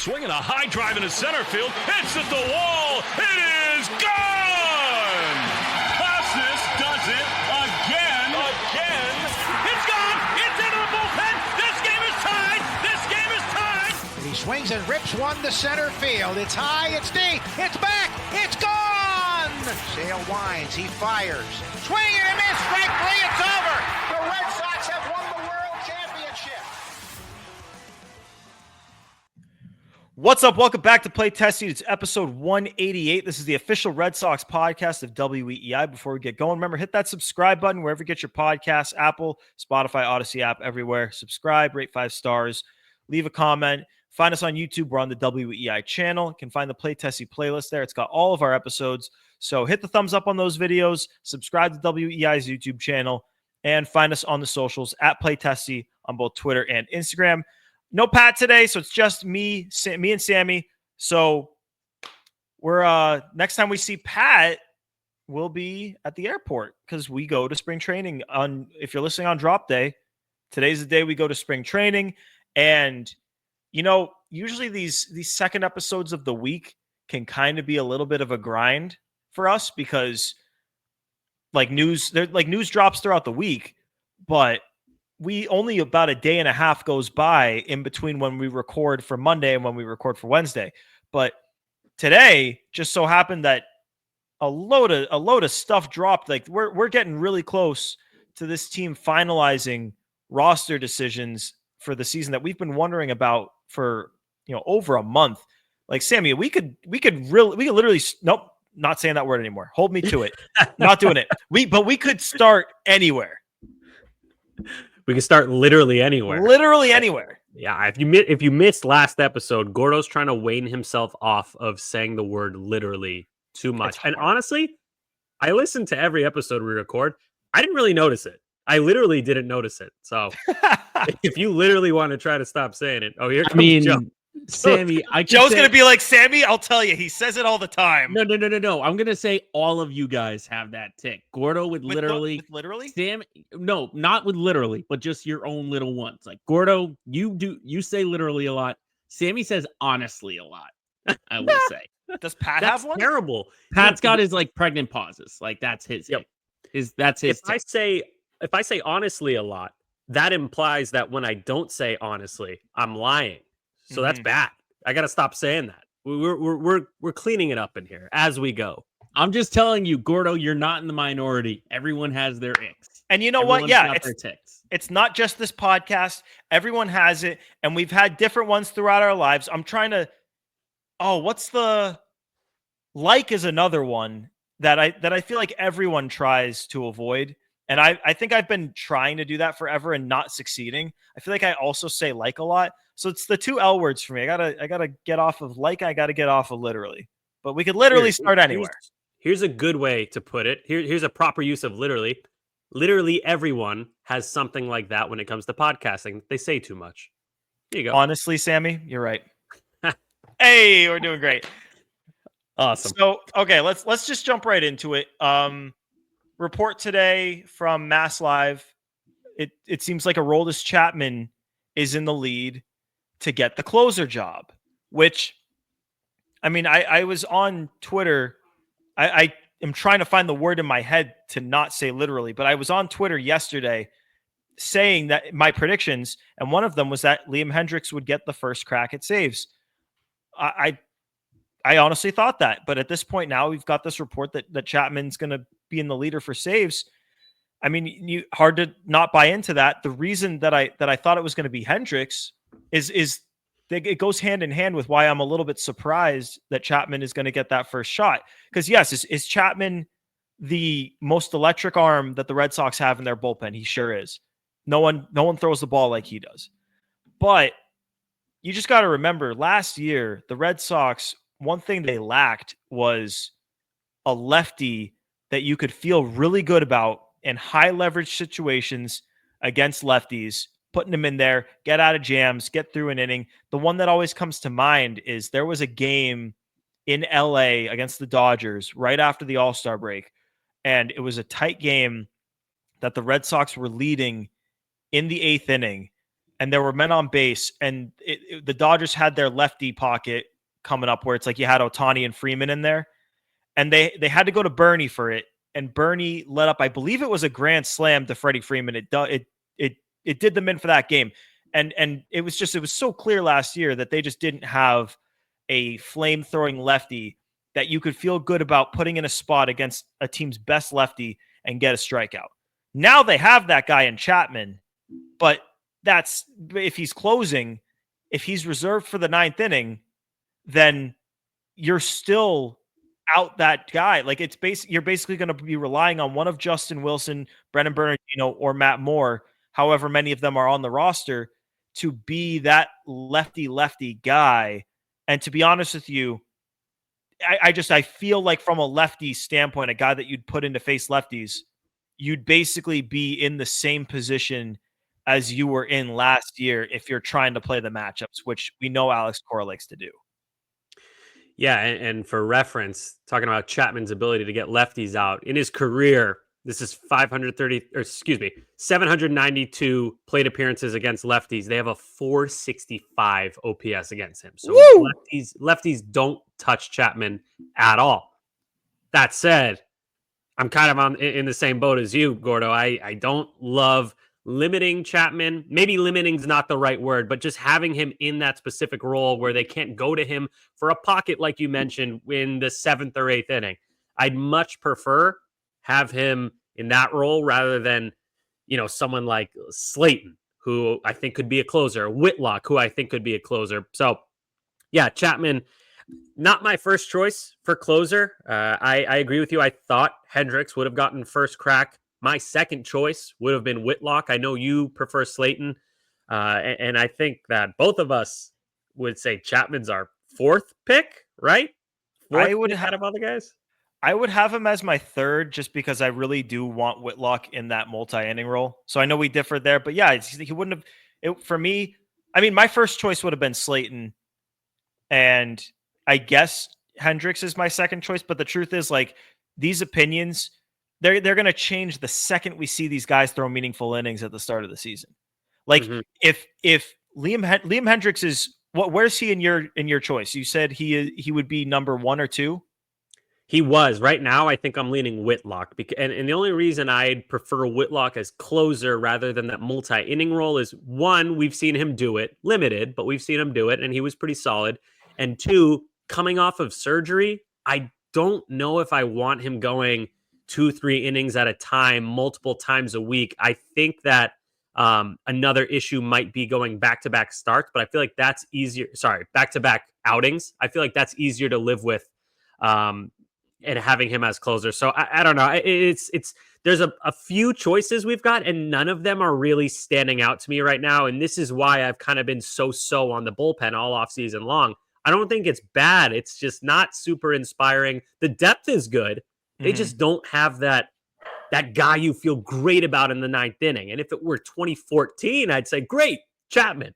Swinging a high drive into center field. It's at the wall. It is gone! Casas does it again. It's gone! It's into the bullpen! This game is tied! He swings and rips one to center field. It's high, it's deep, it's back, it's gone! Sale winds, he fires. Swing and a miss, strike three, it's over! The Red Sox have won the World Championship! What's up? Welcome back to Play Testing. It's episode 188. This is the official Red Sox podcast of WEEI. Before we get going, remember, hit that subscribe button wherever you get your podcasts, Apple, Spotify, Odyssey app, everywhere. Subscribe, rate 5 stars, leave a comment. Find us on YouTube. We're on the WEEI channel. You can find the Play Testing playlist there. It's got all of our episodes. So hit the thumbs up on those videos, subscribe to WEEI's YouTube channel, and find us on the socials at Play Testing on both Twitter and Instagram. No Pat today, so it's just me and Sammy. So we're next time we see Pat, we'll be at the airport because we go to spring training on. If you're listening on drop day, today's the day we go to spring training. And you know, usually these second episodes of the week can kind of be a little bit of a grind for us because news drops throughout the week, but we only about a day and a half goes by in between when we record for Monday and when we record for Wednesday. But today just so happened that a load of stuff dropped. Like we're getting really close to this team finalizing roster decisions for the season that we've been wondering about for, over a month. Like Sammy, we could literally, nope, not saying that word anymore. Hold me to it. Not doing it. But we could start anywhere. We can start literally anywhere. Literally anywhere. Yeah. If you missed last episode, Gordo's trying to wane himself off of saying the word literally too much. And honestly, I listened to every episode we record. I didn't really notice it. I literally didn't notice it. So if you literally want to try to stop saying it, here comes Joe. Sammy, Joe's going to be like, Sammy, I'll tell you, he says it all the time. No. I'm going to say all of you guys have that tick. Gordo would literally. Sam, no, not with literally, but just your own little ones. Like Gordo, you say literally a lot. Sammy says honestly a lot, I will say. Does Pat That's have one? Terrible. Pat's got his pregnant pauses. That's his. Yep. That's his. If I say honestly a lot, that implies that when I don't say honestly, I'm lying. So that's bad. I got to stop saying that. We're cleaning it up in here as we go. I'm just telling you, Gordo, you're not in the minority. Everyone has their icks. And you know what? Yeah, it's not just this podcast. Everyone has it, and we've had different ones throughout our lives. I'm trying to. Is another one that I feel like everyone tries to avoid. And I think I've been trying to do that forever and not succeeding. I feel like I also say like a lot. So it's the two L words for me. I gotta get off of like, I gotta get off of literally. But we could literally start anywhere. Here's a good way to put it. Here's a proper use of literally. Literally everyone has something like that when it comes to podcasting. They say too much. There you go. Honestly, Sammy, you're right. Hey, we're doing great. Awesome. So okay, let's just jump right into it. Report today from Mass Live. It seems like Aroldis Chapman is in the lead to get the closer job, which, I mean, I was on Twitter. I am trying to find the word in my head to not say literally, but I was on Twitter yesterday saying that my predictions, and one of them was that Liam Hendriks would get the first crack at saves. I honestly thought that, but at this point now we've got this report that Chapman's going to be in the leader for saves. I mean, hard to not buy into that. The reason that I thought it was going to be Hendriks is that it goes hand in hand with why I'm a little bit surprised that Chapman is going to get that first shot. Because yes, is Chapman the most electric arm that the Red Sox have in their bullpen? He sure is. No one throws the ball like he does. But you just got to remember, last year the Red Sox, one thing they lacked was a lefty that you could feel really good about in high leverage situations against lefties, putting them in there, get out of jams, get through an inning. The one that always comes to mind is there was a game in LA against the Dodgers right after the All-Star break, and it was a tight game that the Red Sox were leading in the 8th inning. and there were men on base, and the Dodgers had their lefty pocket coming up where it's like you had Ohtani and Freeman in there, and they had to go to Bernie for it, and Bernie let up, I believe it was a grand slam to Freddie Freeman. It did them in for that game, and it was so clear last year that they just didn't have a flame-throwing lefty that you could feel good about putting in a spot against a team's best lefty and get a strikeout. Now they have that guy in Chapman, but that's if he's closing, if he's reserved for the ninth inning, then you're still out that guy. Like you're basically going to be relying on one of Justin Wilson, Brennan Bernardino, or Matt Moore, however many of them are on the roster, to be that lefty guy. And to be honest with you, I feel like from a lefty standpoint, a guy that you'd put in to face lefties, you'd basically be in the same position as you were in last year if you're trying to play the matchups, which we know Alex Cora likes to do. Yeah, and for reference, talking about Chapman's ability to get lefties out in his career, this is 792 plate appearances against lefties. They have a 465 OPS against him. So lefties don't touch Chapman at all. That said, I'm kind of in the same boat as you, Gordo. I don't love limiting Chapman. Maybe limiting is not the right word, but just having him in that specific role where they can't go to him for a pocket, like you mentioned, in the 7th or 8th inning. I'd much prefer have him in that role rather than, someone like Slayton, who I think could be a closer, Whitlock, who I think could be a closer. So yeah, Chapman, not my first choice for closer. I agree with you. I thought Hendricks would have gotten first crack. My second choice would have been Whitlock. I know you prefer Slayton, and I think that both of us would say Chapman's our 4th pick, right? I would have other guys. I would have him as my 3rd just because I really do want Whitlock in that multi-inning role. So I know we differed there, but yeah, he wouldn't have. For me, I mean, my first choice would have been Slayton, and I guess Hendricks is my second choice. But the truth is, like, these opinions, they're going to change the second we see these guys throw meaningful innings at the start of the season. Like if Liam Hendricks is where's he in your choice? You said he would be number 1 or 2. He was. Right now, I think I'm leaning Whitlock. And the only reason I'd prefer Whitlock as closer rather than that multi-inning role is, 1, we've seen him do it, limited, but we've seen him do it, and he was pretty solid. And 2, coming off of surgery, I don't know if I want him going 2-3 innings at a time, multiple times a week. I think that another issue might be going back-to-back starts, but I feel like that's easier. Sorry, back-to-back outings. I feel like that's easier to live with. And having him as closer. So I don't know. There's a few choices we've got, and none of them are really standing out to me right now. And this is why I've kind of been so on the bullpen all off season long. I don't think it's bad. It's just not super inspiring. The depth is good. They just don't have that guy you feel great about in the 9th inning. And if it were 2014, I'd say, great, Chapman.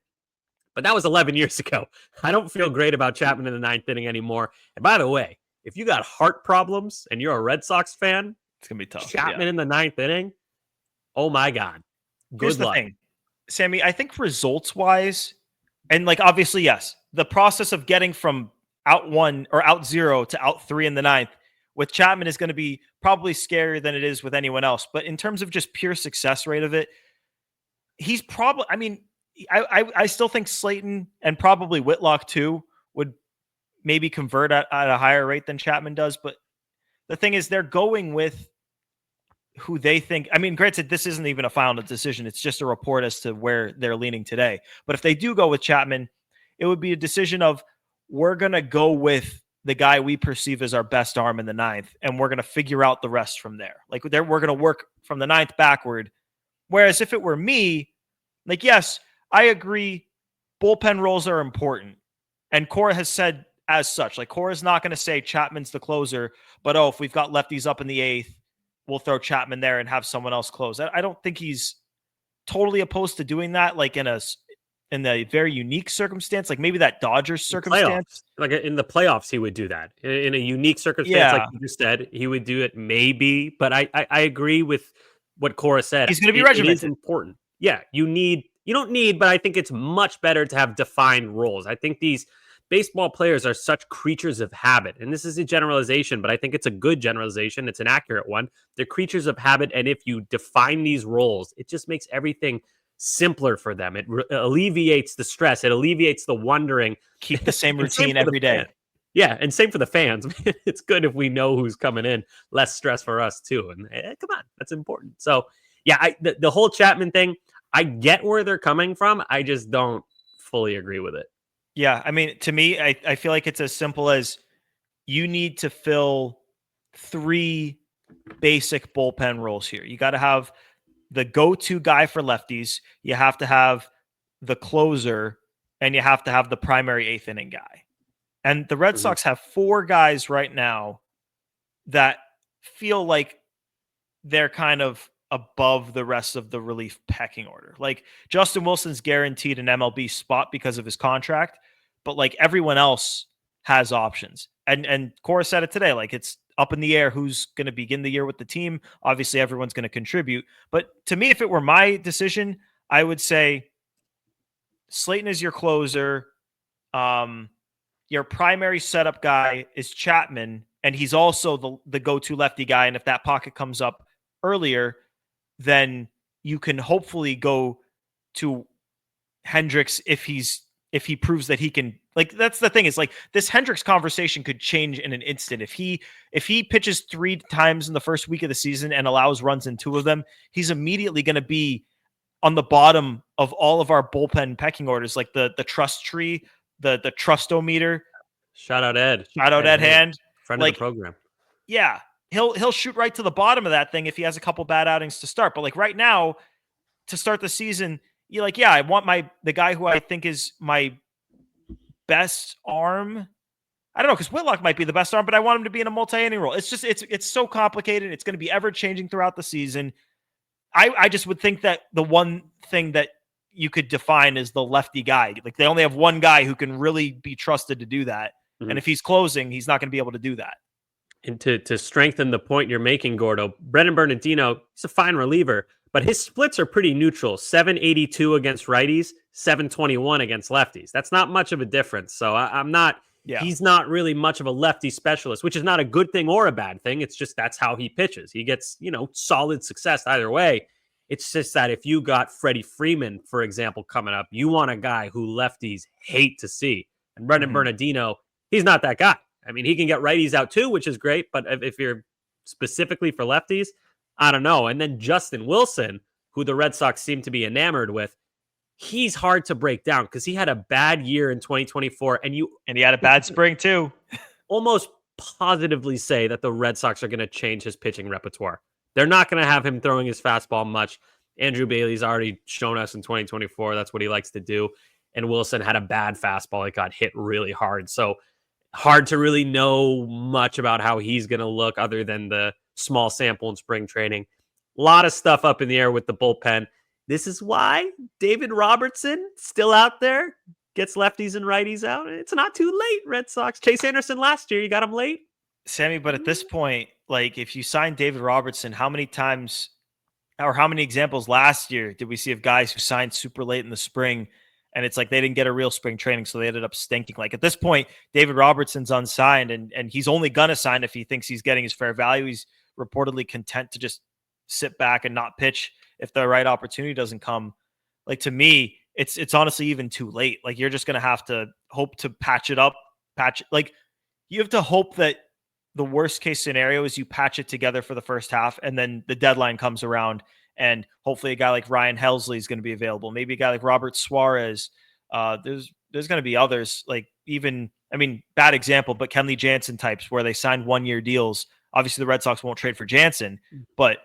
But that was 11 years ago. I don't feel great about Chapman in the 9th inning anymore. And by the way, if you got heart problems and you're a Red Sox fan, it's going to be tough. Chapman in the 9th inning, oh my God. Here's the thing, Sammy, I think results-wise, and like obviously, yes, the process of getting from out 1 or out 0 to out 3 in the 9th with Chapman is going to be probably scarier than it is with anyone else. But in terms of just pure success rate of it, he's probably, I mean, I still think Slayton and probably Whitlock too would maybe convert at a higher rate than Chapman does. But the thing is, they're going with who they think. I mean, granted, this isn't even a final decision. It's just a report as to where they're leaning today. But if they do go with Chapman, it would be a decision of, we're going to go with the guy we perceive as our best arm in the 9th, and we're going to figure out the rest from there. Like, we're going to work from the 9th backward. Whereas if it were me, like, yes, I agree, bullpen roles are important. And Cora has said as such, like, Cora's not going to say Chapman's the closer, but if we've got lefties up in the 8th, we'll throw Chapman there and have someone else close. I don't think he's totally opposed to doing that, like in a very unique circumstance, like maybe that Dodgers circumstance. Like in the playoffs, he would do that. In a unique circumstance, like you just said, he would do it maybe. But I agree with what Cora said. He's going to be regimented. It is important. Yeah, you need You don't need, but I think it's much better to have defined roles. I think these baseball players are such creatures of habit. And this is a generalization, but I think it's a good generalization. It's an accurate one. They're creatures of habit. And if you define these roles, it just makes everything simpler for them. It alleviates the stress. It alleviates the wondering. Keep the same routine every day. Yeah, and same for the fans. It's good if we know who's coming in. Less stress for us, too. And come on, that's important. So, yeah, the whole Chapman thing, I get where they're coming from. I just don't fully agree with it. Yeah, I mean, to me, I feel like it's as simple as you need to fill 3 basic bullpen roles here. You got to have the go-to guy for lefties. You have to have the closer, and you have to have the primary 8th inning guy. And the Red Sox have 4 guys right now that feel like they're kind of above the rest of the relief pecking order. Like Justin Wilson's guaranteed an MLB spot because of his contract, but like everyone else has options. And Cora said it today, like it's up in the air who's going to begin the year with the team. Obviously, everyone's going to contribute. But to me, if it were my decision, I would say Slayton is your closer. Your primary setup guy is Chapman, and he's also the go-to lefty guy. And if that pocket comes up earlier, then you can hopefully go to Hendricks if he proves that he can. Like that's the thing is like this Hendricks conversation could change in an instant. If he pitches 3 times in the first week of the season and allows runs in 2 of them, he's immediately going to be on the bottom of all of our bullpen pecking orders, like the trust tree, the trustometer. Shout out Ed. Shout out Ed Hand. Friend of the program. Yeah. He'll shoot right to the bottom of that thing if he has a couple bad outings to start. But like right now, to start the season, you're like, yeah, I want the guy who I think is my best arm. I don't know, because Whitlock might be the best arm, but I want him to be in a multi-inning role. It's just it's so complicated. It's going to be ever changing throughout the season. I just would think that the one thing that you could define is the lefty guy. Like they only have one guy who can really be trusted to do that. Mm-hmm. And if he's closing, he's not going to be able to do that. And to strengthen the point you're making, Gordo, Brendan Bernardino, he's a fine reliever, but his splits are pretty neutral. 782 against righties, 721 against lefties. That's not much of a difference. So I'm not, he's not really much of a lefty specialist, which is not a good thing or a bad thing. It's just, that's how he pitches. He gets, solid success either way. It's just that if you got Freddie Freeman, for example, coming up, you want a guy who lefties hate to see. And Brendan Bernardino, he's not that guy. I mean, he can get righties out too, which is great. But if you're specifically for lefties, I don't know. And then Justin Wilson, who the Red Sox seem to be enamored with, he's hard to break down because he had a bad year in 2024. And he had a bad spring too. Almost positively say that the Red Sox are going to change his pitching repertoire. They're not going to have him throwing his fastball much. Andrew Bailey's already shown us in 2024 that's what he likes to do. And Wilson had a bad fastball. It got hit really hard. So hard to really know much about how he's going to look other than the small sample in spring training. A lot of stuff up in the air with the bullpen. This is why David Robertson still out there, gets lefties and righties out. It's not too late, Red Sox. Chase Anderson last year, you got him late. Sammy, but at this point, like if you sign David Robertson, how many times or how many examples last year did we see of guys who signed super late in the spring and it's like they didn't get a real spring training, so they ended up stinking? Like at this point, David Robertson's unsigned and he's only going to sign if he thinks he's getting his fair value. He's reportedly content to just sit back and not pitch if the right opportunity doesn't come. Like to me, it's honestly even too late. Like you're just going to have to hope to patch it. Like you have to hope that the worst case scenario is you patch it together for the first half and then the deadline comes around and hopefully a guy like Ryan Helsley is going to be available. Maybe a guy like Robert Suarez. There's going to be others like even, I mean, bad example, but Kenley Jansen types where they signed 1-year deals. Obviously the Red Sox won't trade for Jansen, but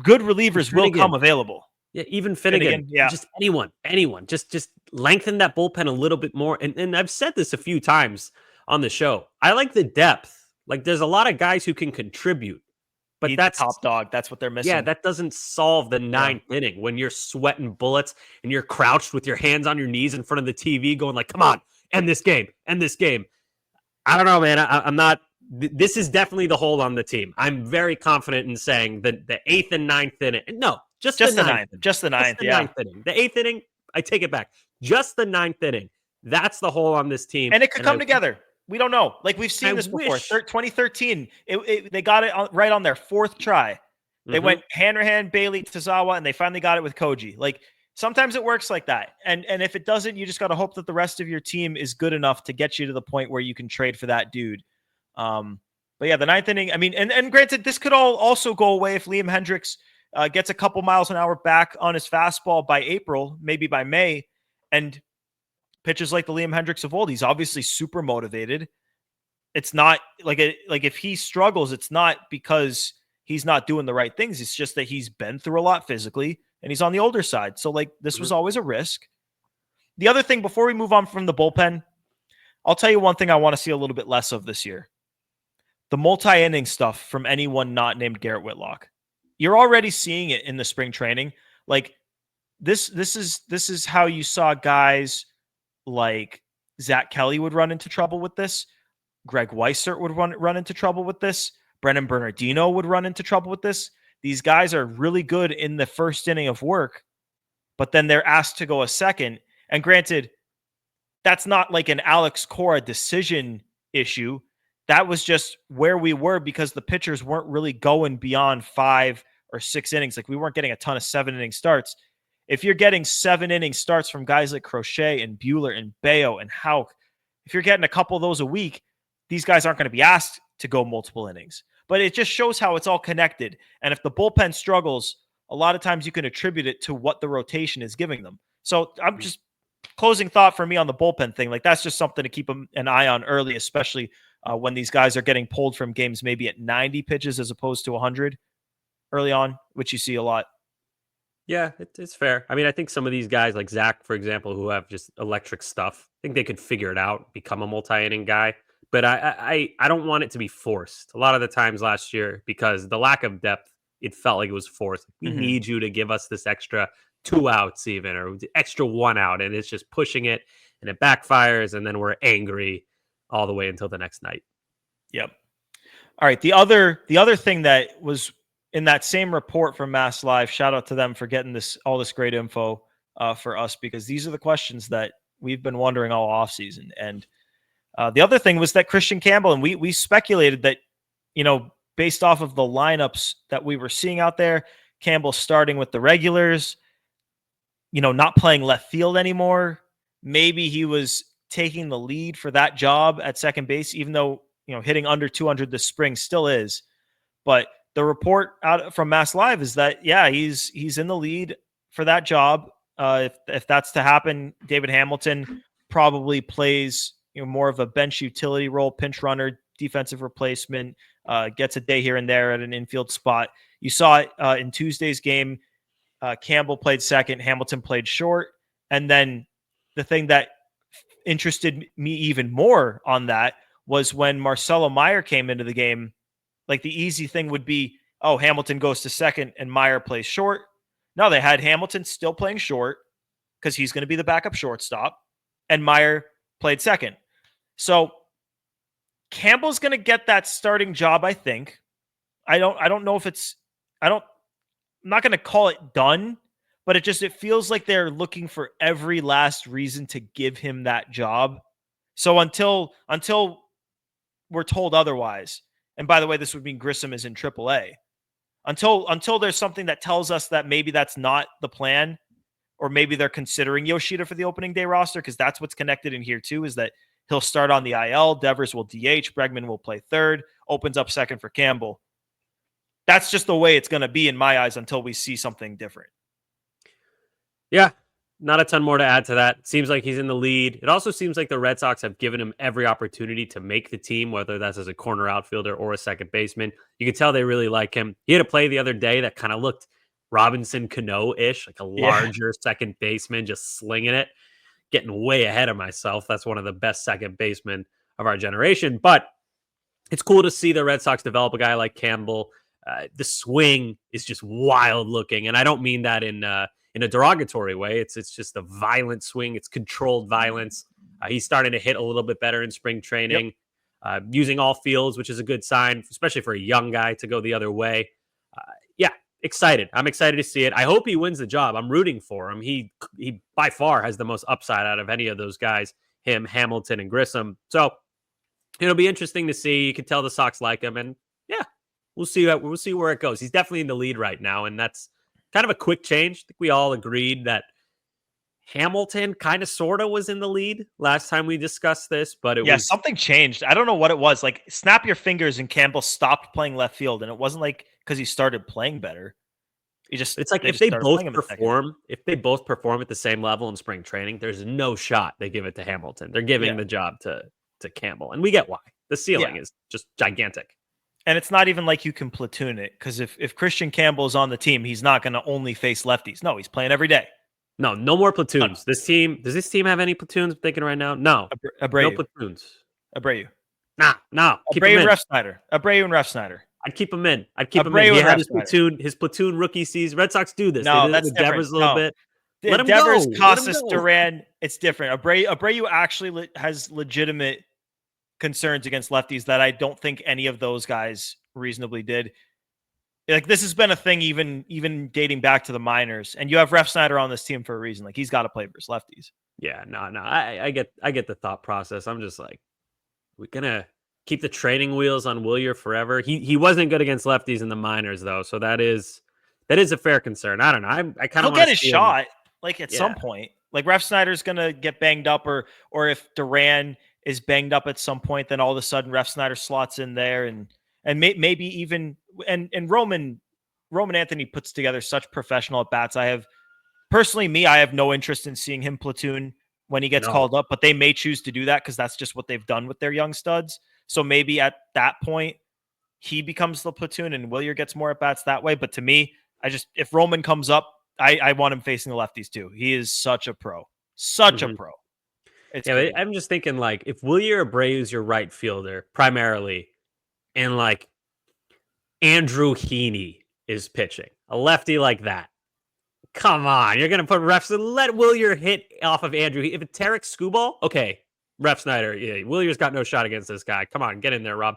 good relievers will come available. Yeah, even Finnegan. Yeah. Just anyone. Just lengthen that bullpen a little bit more. And I've said this a few times on the show. I like the depth. Like there's a lot of guys who can contribute, but that's top dog. That's what they're missing. Yeah, that doesn't solve the 9th inning when you're sweating bullets and you're crouched with your hands on your knees in front of the TV going like, come on, end this game. I don't know, man. I'm not. This is definitely the hole on the team. I'm very confident in saying that the 8th and 9th inning. No, Just the ninth. Just the ninth. Yeah. Ninth inning. The eighth inning, I take it back. Just the ninth inning. That's the hole on this team. And it could come together. We don't know. Like we've seen this before. 2013, they got it right on their fourth try. They went Hanrahan, Bailey, Tozawa, and they finally got it with Koji. Like sometimes it works like that. And if it doesn't, you just got to hope that the rest of your team is good enough to get you to the point where you can trade for that dude. But yeah, the ninth inning, I mean, and granted, this could all also go away if Liam Hendriks gets a couple miles an hour back on his fastball by April, maybe by May, and pitches like the Liam Hendriks of old. He's obviously super motivated. It's not like if he struggles, it's not because he's not doing the right things. It's just that he's been through a lot physically and he's on the older side. So like this was always a risk. The other thing before we move on from the bullpen, I'll tell you one thing I want to see a little bit less of this year. The multi-inning stuff from anyone not named Garrett Whitlock. You're already seeing it in the spring training. Like this is how you saw guys like Zach Kelly would run into trouble with this. Greg Weissert would run into trouble with this. Brennan Bernardino would run into trouble with this. These guys are really good in the first inning of work, but then they're asked to go a second. And granted, that's not like an Alex Cora decision issue. That was just where we were because the pitchers weren't really going beyond 5 or 6 innings. Like we weren't getting a ton of 7-inning starts. If you're getting 7-inning starts from guys like Crochet and Buehler and Bayo and Houck, if you're getting a couple of those a week, these guys aren't going to be asked to go multiple innings. But it just shows how it's all connected. And if the bullpen struggles, a lot of times you can attribute it to what the rotation is giving them. So I'm just closing thought for me on the bullpen thing. Like that's just something to keep an eye on early, especially when these guys are getting pulled from games maybe at 90 pitches as opposed to 100 early on, which you see a lot. Yeah, it's fair. I mean, I think some of these guys like Zach, for example, who have just electric stuff, I think they could figure it out, become a multi-inning guy. But I don't want it to be forced. A lot of the times last year, because the lack of depth, it felt like it was forced. We need you to give us this extra 2 outs even, or extra 1 out. And it's just pushing it and it backfires. And then we're angry all the way until the next night. Yep. All right. The other thing that was in that same report from Mass Live, shout out to them for getting all this great info for us, because these are the questions that we've been wondering all offseason. And the other thing was that Kristian Campbell, and we speculated that, based off of the lineups that we were seeing out there, Campbell starting with the regulars, not playing left field anymore. Maybe he was taking the lead for that job at second base, even though, hitting under 200 this spring still is. But the report out from Mass Live is that, yeah, he's in the lead for that job. If that's to happen, David Hamilton probably plays more of a bench utility role, pinch runner, defensive replacement, gets a day here and there at an infield spot. You saw it in Tuesday's game. Campbell played second, Hamilton played short. And then the thing that interested me even more on that was when Marcelo Meyer came into the game. Like the easy thing would be, Hamilton goes to second and Meyer plays short. No, they had Hamilton still playing short because he's going to be the backup shortstop, and Meyer played second. So Campbell's going to get that starting job, I think. I don't know if I'm not going to call it done, but it feels like they're looking for every last reason to give him that job. So until we're told otherwise, and by the way, this would mean Grissom is in AAA. Until there's something that tells us that maybe that's not the plan, or maybe they're considering Yoshida for the opening day roster, because that's what's connected in here too, is that he'll start on the IL, Devers will DH, Bregman will play third, opens up second for Campbell. That's just the way it's going to be in my eyes until we see something different. Yeah, not a ton more to add to that. Seems like he's in the lead. It also seems like the Red Sox have given him every opportunity to make the team, whether that's as a corner outfielder or a second baseman. You can tell they really like him. He had a play the other day that kind of looked Robinson Cano-ish, like a larger second baseman, just slinging it, getting way ahead of myself. That's one of the best second basemen of our generation. But it's cool to see the Red Sox develop a guy like Campbell. The swing is just wild looking. And I don't mean that in a derogatory way. It's just a violent swing. It's controlled violence. He's starting to hit a little bit better in spring training, using all fields, which is a good sign, especially for a young guy to go the other way. excited. I'm excited to see it. I hope he wins the job. I'm rooting for him. He by far has the most upside out of any of those guys, him, Hamilton, and Grissom. So it'll be interesting to see. You can tell the Sox like him, and yeah, we'll see where it goes. He's definitely in the lead right now, and that's kind of a quick change. I think we all agreed that Hamilton kind of sort of was in the lead last time we discussed this, but it was something changed. I don't know what it was. Like, snap your fingers, and Campbell stopped playing left field, and it wasn't like because he started playing better. It's like if they both perform at the same level in spring training, there's no shot they give it to Hamilton. They're giving the job to Campbell, and we get why. The ceiling is just gigantic. And it's not even like you can platoon it, because if Kristian Campbell is on the team, he's not going to only face lefties. No, he's playing every day. No more platoons. Does this team have any platoons? I'm thinking right now. No. Abreu. No platoons. Abreu. No. Abreu and Refsnyder. Abreu and Refsnyder. I'd keep him in. He had his platoon rookie season. Red Sox do this. No, that's different. Devers a little bit. Let him Devers, go. Casas, Duran. It's different. Abreu actually has legitimate concerns against lefties that I don't think any of those guys reasonably did. Like, this has been a thing even dating back to the minors, and you have Refsnyder on this team for a reason. Like, he's got to play versus lefties. Yeah, no. I get the thought process. I'm just like, we're gonna keep the training wheels on Wilyer forever. He wasn't good against lefties in the minors though, so that is a fair concern. I don't know. I kind of get his shot like at some point. Like, Refsnyder's gonna get banged up, or if Duran is banged up at some point, then all of a sudden Refsnyder slots in there, and maybe even and Roman Anthony puts together such professional at bats. I have no interest in seeing him platoon when he gets called up, but they may choose to do that because that's just what they've done with their young studs. So maybe at that point he becomes the platoon and Wilyer gets more at bats that way. But to me, if Roman comes up, I want him facing the lefties too. He is such a pro, a pro. I'm just thinking, like, if Wilyer Abreu is your right fielder primarily, and like Andrew Heaney is pitching, a lefty like that, come on, you're gonna put refs and let Wilyer hit off of Andrew. If it's Tarek Skubal, okay, Refsnyder, Willier's got no shot against this guy. Come on, get in there, Rob.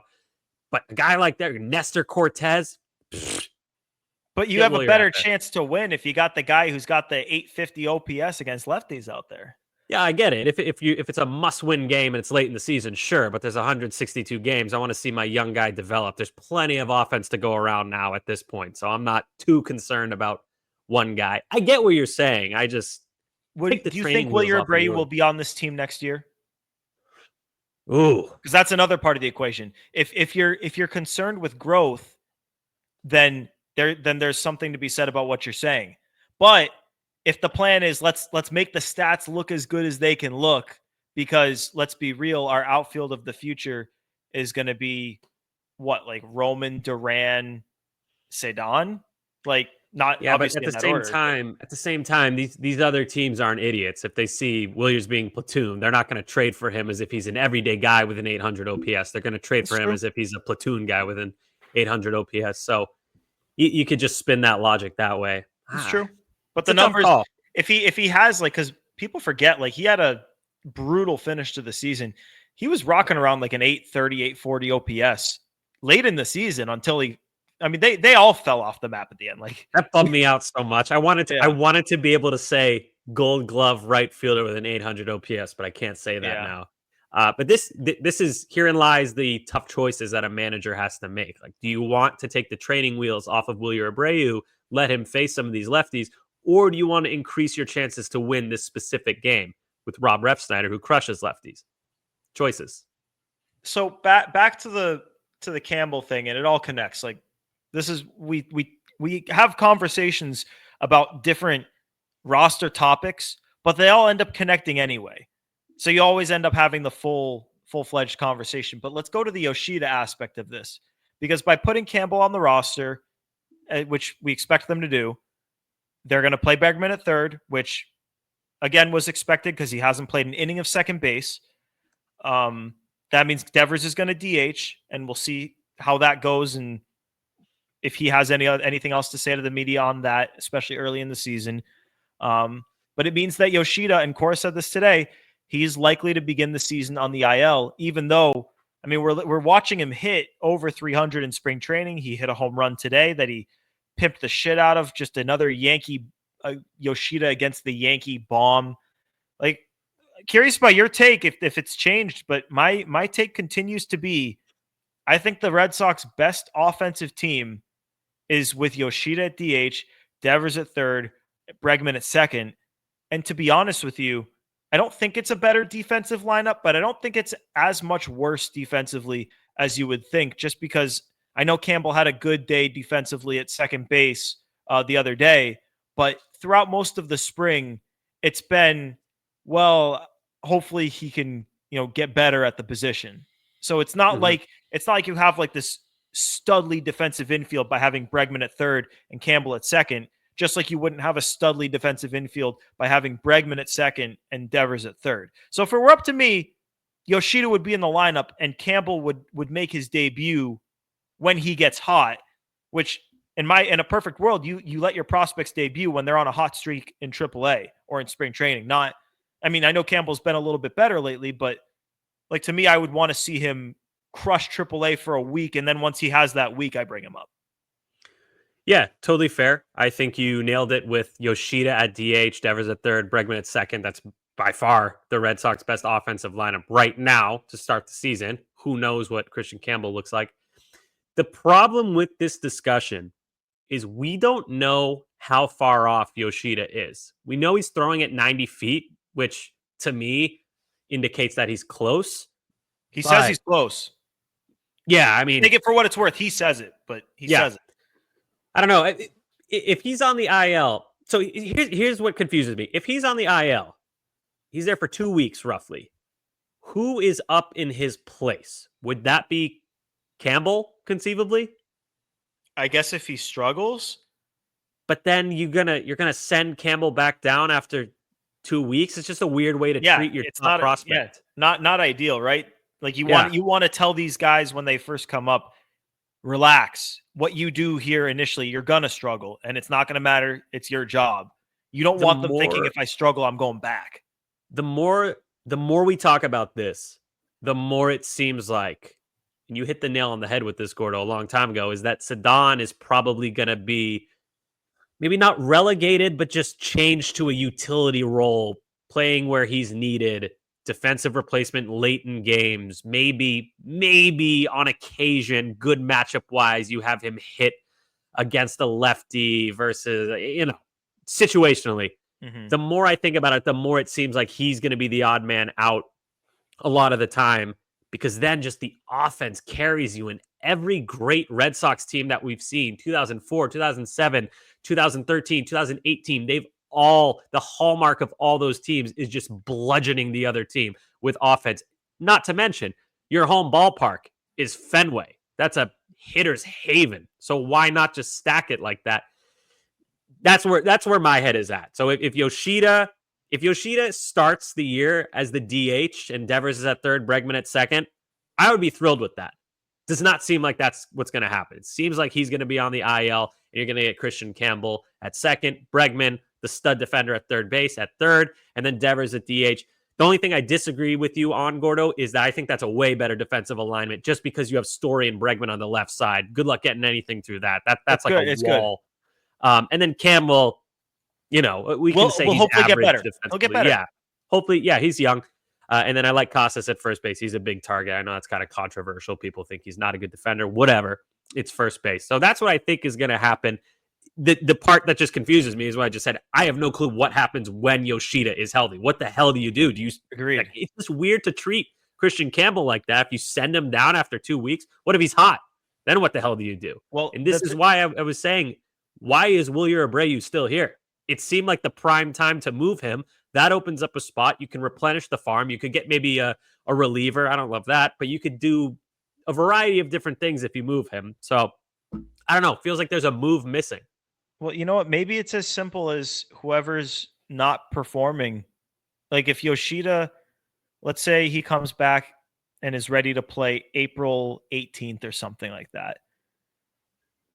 But a guy like that, Nestor Cortez. But you have a better chance to win if you got the guy who's got the 850 OPS against lefties out there. Yeah, I get it. If it's a must-win game and it's late in the season, sure. But there's 162 games. I want to see my young guy develop. There's plenty of offense to go around now at this point, so I'm not too concerned about one guy. I get what you're saying. I just do you think Wilyer Abreu will be on this team next year? Ooh, because that's another part of the equation. If you're concerned with growth, then there's something to be said about what you're saying. But if the plan is let's make the stats look as good as they can look, because let's be real, our outfield of the future is going to be what, like Roman, Duran, Cedon, like not but obviously at the same time, these other teams aren't idiots. If they see Williers being platoon, they're not going to trade for him as if he's an everyday guy with an 800 OPS. They're going to trade for him as if he's a platoon guy with an 800 OPS. So you could just spin that logic that way. It's true. But the numbers, if he has, like, because people forget, like, he had a brutal finish to the season. He was rocking around like an 830, 840 OPS late in the season until they all fell off the map at the end. Like, that bummed me out so much. I wanted to be able to say Gold Glove right fielder with an 800 OPS, but I can't say that now. But this is, herein lies the tough choices that a manager has to make. Like, do you want to take the training wheels off of Wilyer Abreu, let him face some of these lefties, or do you want to increase your chances to win this specific game with Rob Refsnyder, who crushes lefties? Choices. So back to the Campbell thing, and it all connects. Like, this is we have conversations about different roster topics, but they all end up connecting anyway. So you always end up having the full-fledged conversation. But let's go to the Yoshida aspect of this, because by putting Campbell on the roster, which we expect them to do, they're going to play Bergman at third, which again was expected because he hasn't played an inning of second base. That means Devers is going to DH, and we'll see how that goes and if he has anything else to say to the media on that, especially early in the season. But it means that Yoshida, and Cora said this today, he's likely to begin the season on the IL, even though, we're watching him hit over 300 in spring training. He hit a home run today that he pimped the shit out of. Just another Yankee Yoshida against the Yankee bomb. Like, curious about your take if it's changed, but my take continues to be, I think the Red Sox best offensive team is with Yoshida at DH, Devers at third, Bregman at second. And to be honest with you, I don't think it's a better defensive lineup, but I don't think it's as much worse defensively as you would think, just because I know Campbell had a good day defensively at second base the other day, but throughout most of the spring, it's been, well, hopefully he can, get better at the position. So it's not like you have like this studly defensive infield by having Bregman at third and Campbell at second, just like you wouldn't have a studly defensive infield by having Bregman at second and Devers at third. So if it were up to me, Yoshida would be in the lineup and Campbell would make his debut when he gets hot, which in a perfect world, you let your prospects debut when they're on a hot streak in AAA or in spring training. I know Campbell's been a little bit better lately, but like, to me, I would want to see him crush AAA for a week, and then once he has that week, I bring him up. Yeah, totally fair. I think you nailed it with Yoshida at DH, Devers at third, Bregman at second. That's by far the Red Sox best offensive lineup right now to start the season. Who knows what Kristian Campbell looks like? The problem with this discussion is we don't know how far off Yoshida is. We know he's throwing at 90 feet, which to me indicates that he's close. He says he's close. Yeah, I mean, take it for what it's worth. He says it, but he says it. I don't know if he's on the IL. So here's what confuses me. If he's on the IL, he's there for 2 weeks roughly. Who is up in his place? Would that be Campbell conceivably? I guess if he struggles. But then you're gonna send Campbell back down after 2 weeks. It's just a weird way to treat your top prospect. Not ideal, right? Like you want to tell these guys when they first come up, relax. What you do here initially, you're gonna struggle, and it's not gonna matter. It's your job. You don't want them thinking, if I struggle, I'm going back. The more we talk about this, the more it seems like, and you hit the nail on the head with this, Gordo, a long time ago, is that Cedon is probably gonna be maybe not relegated, but just changed to a utility role, playing where he's needed, defensive replacement late in games, maybe on occasion, good matchup wise, you have him hit against a lefty versus, situationally. Mm-hmm. The more I think about it, the more it seems like he's going to be the odd man out a lot of the time, because then just the offense carries you. In every great Red Sox team that we've seen, 2004, 2007, 2013, 2018, the hallmark of all those teams is just bludgeoning the other team with offense. Not to mention, your home ballpark is Fenway. That's a hitter's haven. So why not just stack it like that? That's where my head is at. So if Yoshida starts the year as the DH and Devers is at third, Bregman at second, I would be thrilled with that. Does not seem like that's what's going to happen. It seems like he's going to be on the IL, and you're going to get Kristian Campbell at second, Bregman, the stud defender, at third base at third, and then Devers at DH. The only thing I disagree with you on, Gordo, is that I think that's a way better defensive alignment just because you have Story and Bregman on the left side. Good luck getting anything through that. That's like a wall. And then Campbell, we can say he's hopefully average get better. He'll get better. Yeah, hopefully. Yeah, he's young. And then I like Casas at first base. He's a big target. I know that's kind of controversial. People think he's not a good defender. Whatever. It's first base. So that's what I think is going to happen. The part that just confuses me is what I just said. I have no clue what happens when Yoshida is healthy. What the hell do you do? Do you agree? Like, it's just weird to treat Kristian Campbell like that. If you send him down after 2 weeks, what if he's hot? Then what the hell do you do? Well, and this is why I was saying, why is Wilyer Abreu still here? It seemed like the prime time to move him. That opens up a spot. You can replenish the farm. You could get maybe a reliever. I don't love that, but you could do a variety of different things if you move him. So I don't know. Feels like there's a move missing. Well, you know what? Maybe it's as simple as whoever's not performing. Like if Yoshida, let's say he comes back and is ready to play April 18th or something like that.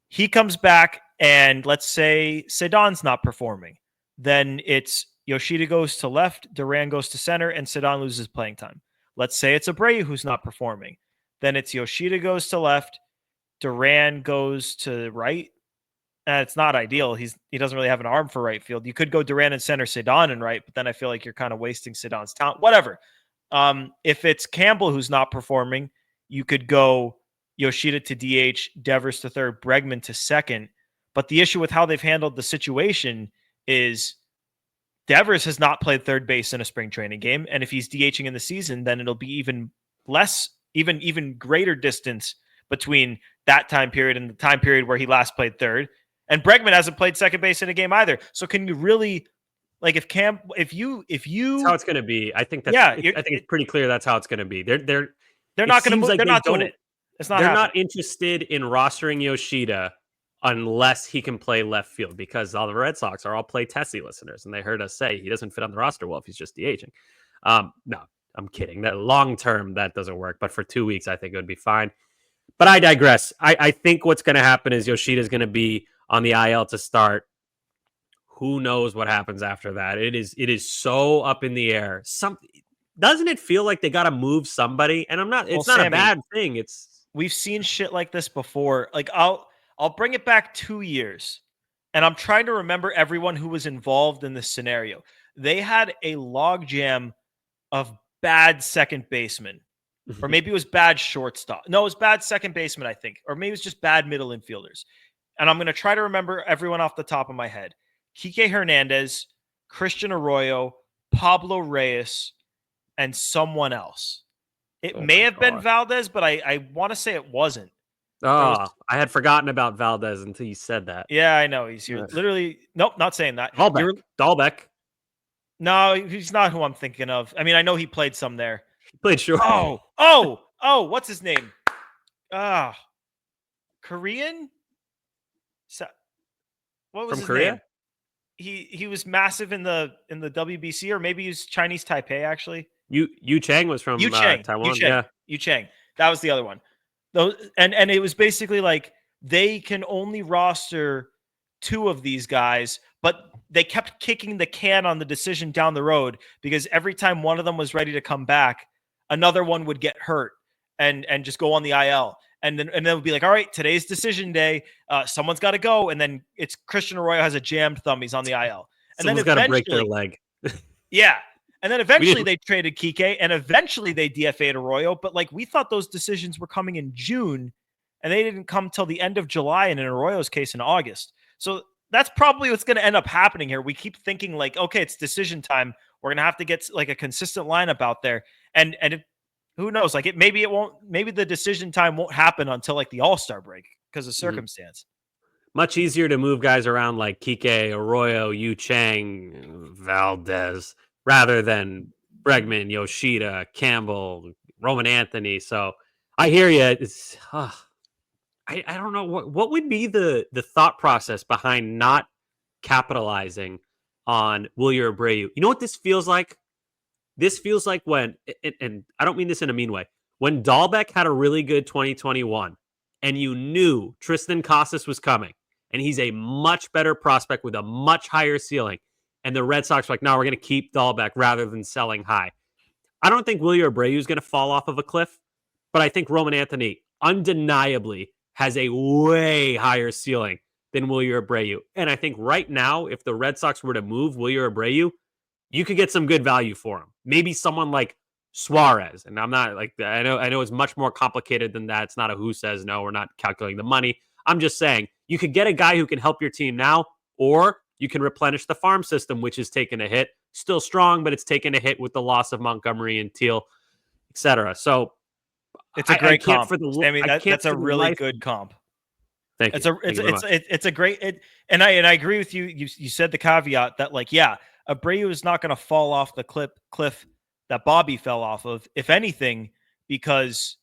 He comes back and let's say Cedon's not performing. Then it's Yoshida goes to left, Duran goes to center, and Cedon loses playing time. Let's say it's Abreu who's not performing. Then it's Yoshida goes to left, Duran goes to right, It's not ideal. He doesn't really have an arm for right field. You could go Duran in center, Cedon in right, but then I feel like you're kind of wasting Cedon's talent. Whatever. If it's Campbell who's not performing, you could go Yoshida to DH, Devers to third, Bregman to second. But the issue with how they've handled the situation is Devers has not played third base in a spring training game. And if he's DHing in the season, then it'll be even less, even greater distance between that time period and the time period where he last played third. And Bregman hasn't played second base in a game either. So can you really, like, if you that's how it's going to be. I think I think it's pretty clear that's how it's going to be. They're not going to move. They're not doing it. It's not. They're not interested in rostering Yoshida unless he can play left field, because all the Red Sox are all Play Tessie listeners, and they heard us say he doesn't fit on the roster well if he's just DHing. No, I'm kidding. That long term that doesn't work, but for 2 weeks I think it would be fine. But I digress. I think what's going to happen is Yoshida is going to be on the IL to start. Who knows what happens after that? It is so up in the air. Doesn't it feel like they got to move somebody? And it's not Sammy, a bad thing. We've seen shit like this before. Like I'll bring it back 2 years, and I'm trying to remember everyone who was involved in this scenario. They had a logjam of bad second baseman, or maybe it was bad shortstop. No, it was bad second baseman, I think, or maybe it was just bad middle infielders. And I'm going to try to remember everyone off the top of my head. Kike Hernandez, Christian Arroyo, Pablo Reyes, and someone else. It may have been Valdez, but I want to say it wasn't. I had forgotten about Valdez until you said that. Yeah, I know. He's here. Literally, nope, not saying that. Dahlbeck. No, he's not who I'm thinking of. I mean, I know he played some there. He played short. Oh, what's his name? Korean? What was his name? He was massive in the WBC, or maybe he's Chinese Taipei, actually. Yu Chang was from Taiwan. Yu Chang. That was the other one. And it was basically like they can only roster 2 of these guys, but they kept kicking the can on the decision down the road, because every time one of them was ready to come back, another one would get hurt and just go on the IL. And then it would be like, all right, today's decision day. Someone's got to go. And then it's Christian Arroyo has a jammed thumb. He's on the IL. And someone's got to break their leg. Yeah. And then eventually they traded Kike, and eventually they DFA'd Arroyo. But like, we thought those decisions were coming in June, and they didn't come till the end of July, and in Arroyo's case in August. So that's probably what's going to end up happening here. We keep thinking like, okay, it's decision time. We're going to have to get like a consistent lineup out there. And who knows? Like maybe the decision time won't happen until like the All-Star break because of circumstance. Much easier to move guys around like Kike, Arroyo, Yu Chang, Valdez, rather than Bregman, Yoshida, Campbell, Roman Anthony. So I hear you. It's I don't know what would be the thought process behind not capitalizing on Wilyer Abreu. You know what this feels like? This feels like when, and I don't mean this in a mean way, when Dahlbeck had a really good 2021 and you knew Tristan Casas was coming and he's a much better prospect with a much higher ceiling, and the Red Sox were like, no, we're going to keep Dahlbeck rather than selling high. I don't think Wilyer Abreu is going to fall off of a cliff, but I think Roman Anthony undeniably has a way higher ceiling than Wilyer Abreu. And I think right now, if the Red Sox were to move Wilyer Abreu, you could get some good value for him. Maybe someone like Suarez. And I'm not like, I know it's much more complicated than that. It's not a who says no. We're not calculating the money. I'm just saying you could get a guy who can help your team now, or you can replenish the farm system, which is taking a hit. Still strong, but it's taken a hit with the loss of Montgomery and Teal, etc. So it's a great comp. That's a really good comp. Thank you. It's a great, and I agree with you. You said the caveat that like, yeah, Abreu is not going to fall off the cliff that Bobby fell off of, if anything, because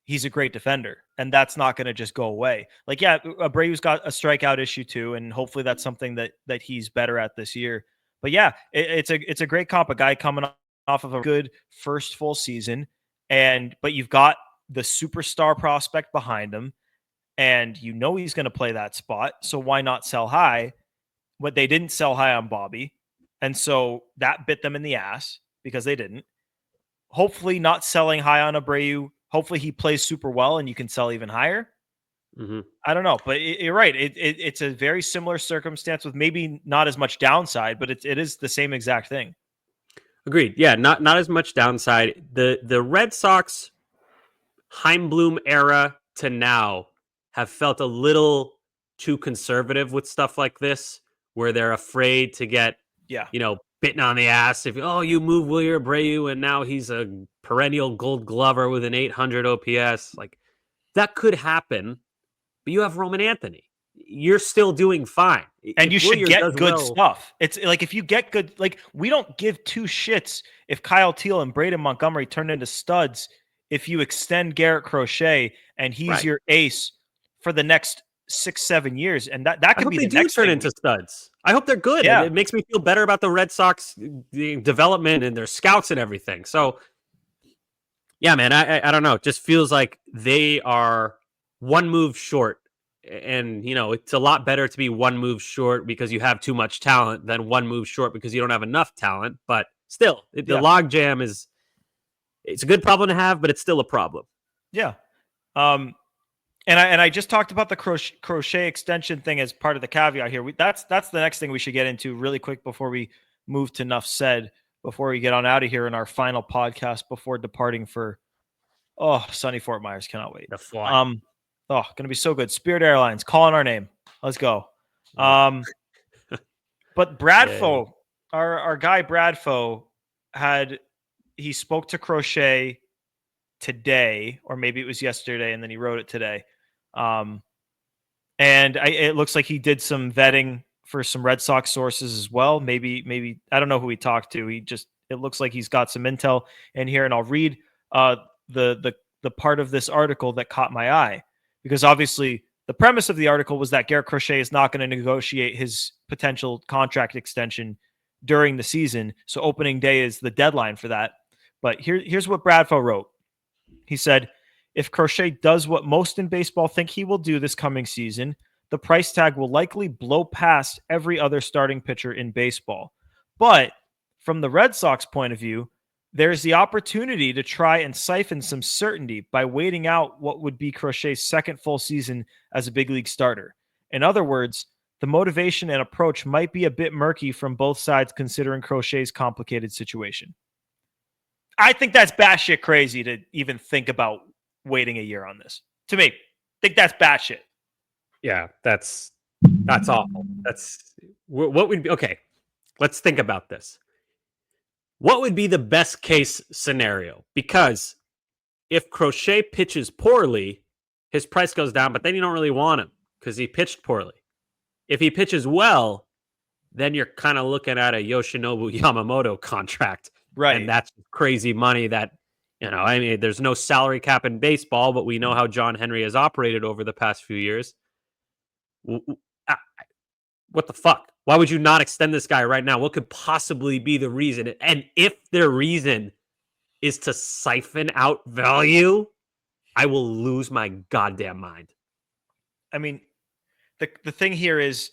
he's a great defender, and that's not going to just go away. Like, yeah, Abreu's got a strikeout issue too, and hopefully that's something that he's better at this year. But yeah, it's a great comp, a guy coming off of a good first full season, but you've got the superstar prospect behind him, and you know he's going to play that spot, so why not sell high? What they didn't sell high on Bobby, and so that bit them in the ass because they didn't. Hopefully not selling high on Abreu. Hopefully he plays super well and you can sell even higher. I don't know, but you're right. It's a very similar circumstance with maybe not as much downside, but it is the same exact thing. Agreed. Yeah, not as much downside. The Red Sox Heimblum era to now have felt a little too conservative with stuff like this, where they're afraid to get, bitten on the ass. If you move Wilyer Abreu and now he's a perennial Gold Glover with an 800 OPS, like that could happen. But you have Roman Anthony. You're still doing fine. And you should get good stuff. It's like if you get good, like we don't give two shits if Kyle Teal and Braden Montgomery turn into studs if you extend Garrett Crochet and he's your ace for the next 6-7 years. And that could be the next turn into studs. I hope they're good. Yeah. It makes me feel better about the Red Sox development and their scouts and everything. So, yeah, man, I don't know. It just feels like they are one move short. And, it's a lot better to be one move short because you have too much talent than one move short because you don't have enough talent. But still, the logjam it's a good problem to have, but it's still a problem. Yeah. And I just talked about the crochet extension thing as part of the caveat here. That's the next thing we should get into really quick before we move to Nuff Said, before we get on out of here in our final podcast before departing for sunny Fort Myers. Cannot wait. The fly. Going to be so good. Spirit Airlines calling our name. Let's go. But Bradfo, our guy Bradfo he spoke to Crochet today, or maybe it was yesterday, and then he wrote it today. And it looks like he did some vetting for some Red Sox sources as well. Maybe I don't know who he talked to. It looks like he's got some intel in here, and I'll read the part of this article that caught my eye, because obviously the premise of the article was that Garrett Crochet is not going to negotiate his potential contract extension during the season. So opening day is the deadline for that. But here's what Bradfo wrote. He said, if Crochet does what most in baseball think he will do this coming season, the price tag will likely blow past every other starting pitcher in baseball. But from the Red Sox point of view, there's the opportunity to try and siphon some certainty by waiting out what would be Crochet's second full season as a big league starter. In other words, the motivation and approach might be a bit murky from both sides considering Crochet's complicated situation. I think that's batshit crazy to even think about waiting a year on this. To me, I think that's batshit. Yeah, that's awful. That's what would be okay. Let's think about this. What would be the best case scenario? Because if Crochet pitches poorly, his price goes down, but then you don't really want him because he pitched poorly. If he pitches well, then you're kind of looking at a Yoshinobu Yamamoto contract. Right. And that's crazy money that, there's no salary cap in baseball, but we know how John Henry has operated over the past few years. What the fuck? Why would you not extend this guy right now? What could possibly be the reason? And if their reason is to siphon out value, I will lose my goddamn mind. I mean, the thing here is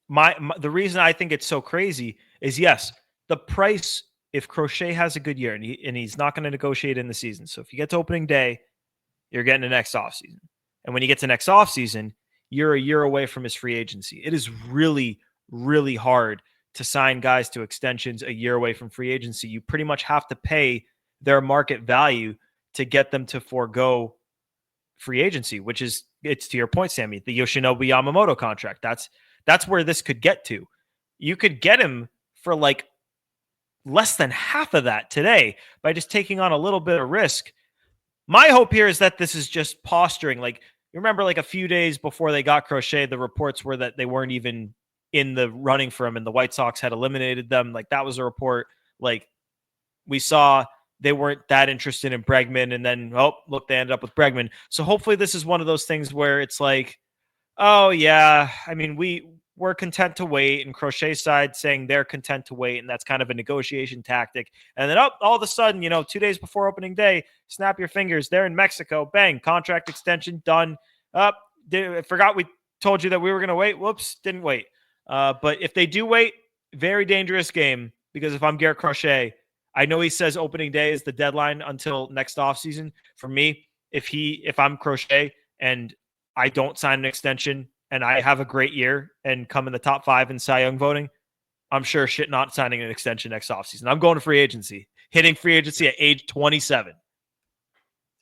the reason I think it's so crazy is, yes, the price, if Crochet has a good year and he's not going to negotiate in the season. So if you get to opening day, you're getting to next offseason. And when you get to next offseason, you're a year away from his free agency. It is really, really hard to sign guys to extensions a year away from free agency. You pretty much have to pay their market value to get them to forego free agency, which is, it's to your point, Sammy, the Yoshinobu Yamamoto contract. That's where this could get to. You could get him for like less than half of that today by just taking on a little bit of risk. My hope here is that this is just posturing. Like, you remember, like a few days before they got Crochet, the reports were that they weren't even in the running for him and the White Sox had eliminated them. Like, that was a report. Like, we saw they weren't that interested in Bregman, and then, look, they ended up with Bregman. So hopefully this is one of those things where it's like, oh yeah, I mean, we're content to wait, and Crochet's side saying they're content to wait, and that's kind of a negotiation tactic. And then all of a sudden, 2 days before opening day, snap your fingers, they're in Mexico, bang, contract extension done. I forgot we told you that we were going to wait. Whoops, didn't wait. But if they do wait, very dangerous game, because if I'm Garrett Crochet, I know he says opening day is the deadline until next offseason. For me, if I'm Crochet and I don't sign an extension and I have a great year and come in the top 5 in Cy Young voting, I'm sure shit not signing an extension next offseason. I'm going to free agency, hitting free agency at age 27.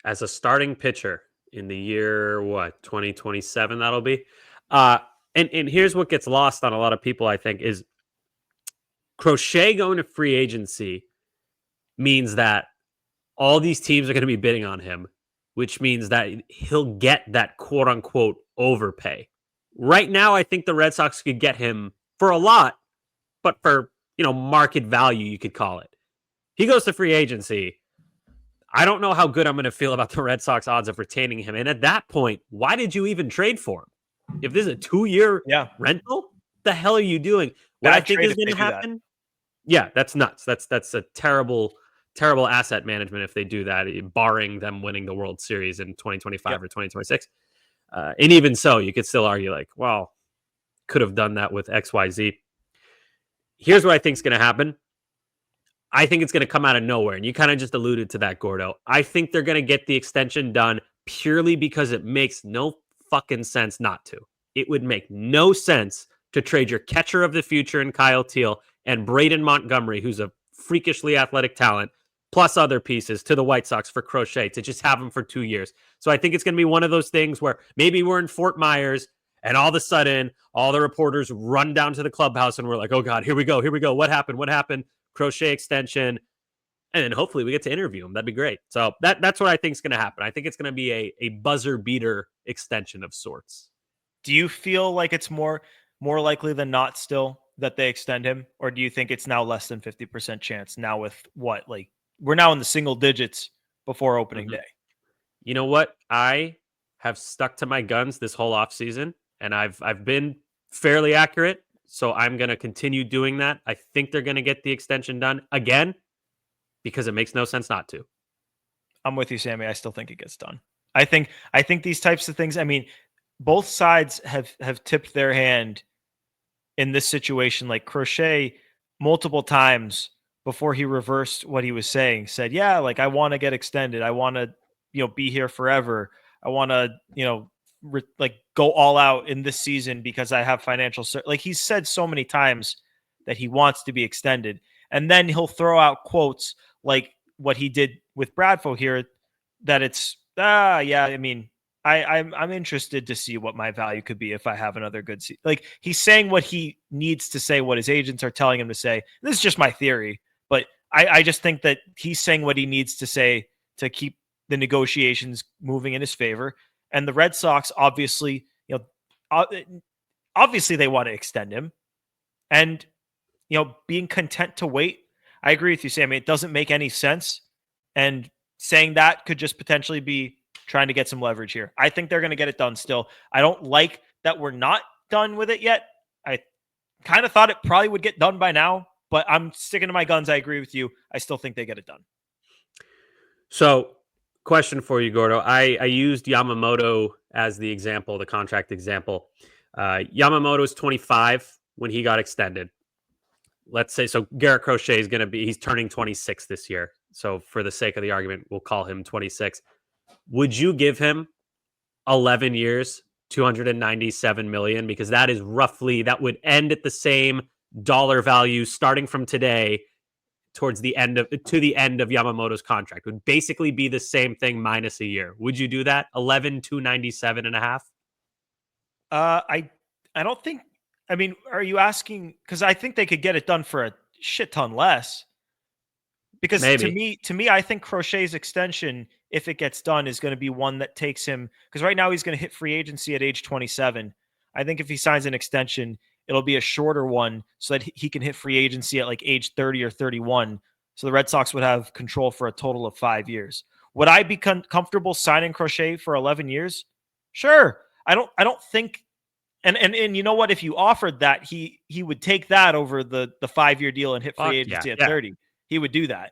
As a starting pitcher in the year, 2027 that'll be. And here's what gets lost on a lot of people, I think, is Crochet going to free agency means that all these teams are going to be bidding on him, which means that he'll get that quote unquote overpay. Right now, I think the Red Sox could get him for a lot, but for, market value, you could call it. He goes to free agency. I don't know how good I'm going to feel about the Red Sox odds of retaining him. And at that point, why did you even trade for him? If this is a 2-year rental, the hell are you doing? What I think is going to happen. Yeah, that's nuts. That's a terrible asset management if they do that, barring them winning the World Series in 2025 or 2026. And even so, you could still argue like, well, could have done that with XYZ. Here's what I think is going to happen. I think it's going to come out of nowhere. And you kind of just alluded to that, Gordo. I think they're going to get the extension done purely because it makes no fucking sense not to. It would make no sense to trade your catcher of the future in Kyle Teal and Braden Montgomery, who's a freakishly athletic talent, plus other pieces to the White Sox for Crochet to just have him for 2 years. So I think it's going to be one of those things where maybe we're in Fort Myers and all of a sudden all the reporters run down to the clubhouse and we're like, oh God, here we go. What happened? Crochet extension. And then hopefully we get to interview him. That'd be great. So that's what I think is going to happen. I think it's going to be a buzzer beater extension of sorts. Do you feel like it's more likely than not still that they extend him? Or do you think it's now less than 50% chance now with what? Like we're now in the single digits before opening day. You know what? I have stuck to my guns this whole offseason and I've been fairly accurate. So I'm going to continue doing that. I think they're going to get the extension done again because it makes no sense not to. I'm with you, Sammy. I still think it gets done. I think these types of things, I mean, both sides have tipped their hand in this situation. Like Crochet multiple times before he reversed what he was saying said, yeah, like I want to get extended. I want to, be here forever. I want to, go all out in this season because I have financial, like he's said so many times that he wants to be extended. And then he'll throw out quotes like what he did with Bradfo here, that it's, I mean, I'm interested to see what my value could be if I have another good season. Like he's saying what he needs to say, what his agents are telling him to say. This is just my theory, but I just think that he's saying what he needs to say to keep the negotiations moving in his favor. And the Red Sox, obviously, obviously they want to extend him. And, being content to wait, I agree with you, Sammy. It doesn't make any sense. And saying that could just potentially be trying to get some leverage here. I think they're going to get it done still. I don't like that we're not done with it yet. I kind of thought it probably would get done by now, but I'm sticking to my guns. I agree with you. I still think they get it done. So, question for you, Gordo. I used Yamamoto as the example, the contract example. Yamamoto's 25 when he got extended. Let's say, so Garrett Crochet is going to he's turning 26 this year. So for the sake of the argument, we'll call him 26. Would you give him 11 years, $297 million? Because that is roughly, that would end at the same dollar value starting from today towards the end of Yamamoto's contract. It would basically be the same thing minus a year. Would you do that? 11, 297 and a half? I don't think, I mean, are you asking, because I think they could get it done for a shit ton less. Because maybe. to me, I think Crochet's extension, if it gets done, is going to be one that takes him, because right now he's going to hit free agency at age 27. I think if he signs an extension, it'll be a shorter one so that he can hit free agency at like age 30 or 31. So the Red Sox would have control for a total of 5 years. Would I be comfortable signing Crochet for 11 years? Sure. I don't think, and you know what? If you offered that, he would take that over the 5-year deal and hit free agency at 30. He would do that.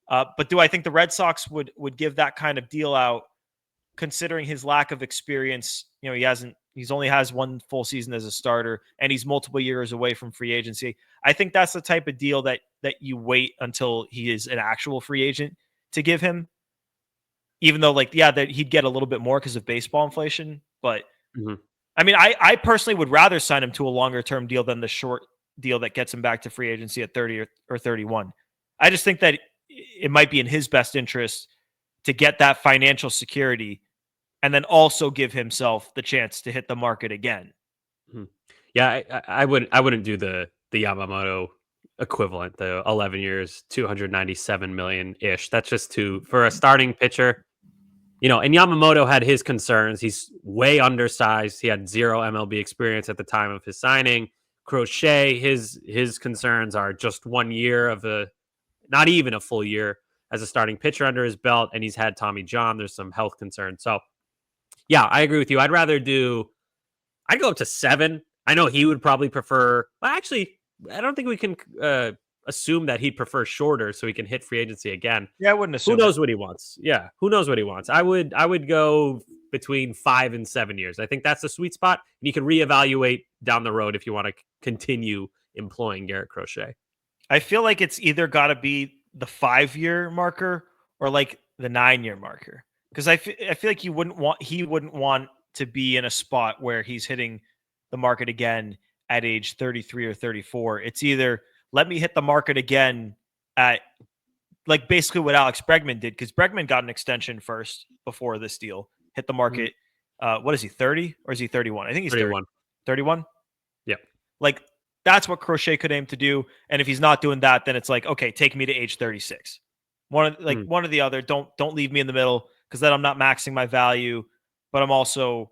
But do I think the Red Sox would give that kind of deal out, considering his lack of experience? He's only has one full season as a starter, and he's multiple years away from free agency. I think that's the type of deal that you wait until he is an actual free agent to give him. Even though, that he'd get a little bit more because of baseball inflation, but Mhm. I mean, I personally would rather sign him to a longer term deal than the short deal that gets him back to free agency at 30 or 31. I just think that it might be in his best interest to get that financial security and then also give himself the chance to hit the market again. Mhm. Yeah, I wouldn't do the Yamamoto equivalent, the 11 years, 297 million ish. That's just too for a starting pitcher. And Yamamoto had his concerns. He's way undersized. He had zero MLB experience at the time of his signing. Crochet, his concerns are just 1 year of not even a full year as a starting pitcher under his belt, and he's had Tommy John. There's some health concerns. So yeah, I agree with you. I'd go up to 7. I know he would probably prefer. Well, actually, I don't think we can assume that he'd prefer shorter, so he can hit free agency again. Yeah, I wouldn't Who assume. knows what he wants? Yeah, who knows what he wants? I would go between 5 and 7 years. I think that's the sweet spot, and you can reevaluate down the road if you want to continue employing Garrett Crochet. I feel like it's either got to be the 5-year marker or like the 9-year marker, because I feel like he wouldn't want to be in a spot where he's hitting the market again at age 33 or 34. It's either let me hit the market again at like basically what Alex Bregman did, because Bregman got an extension first before this deal, hit the market. What is he, 30 or is he 31? I think he's 31. 31? Yep. Like that's what Crochet could aim to do. And if he's not doing that, then it's like, okay, take me to age 36. One or the other. Don't leave me in the middle, because then I'm not maxing my value, but I'm also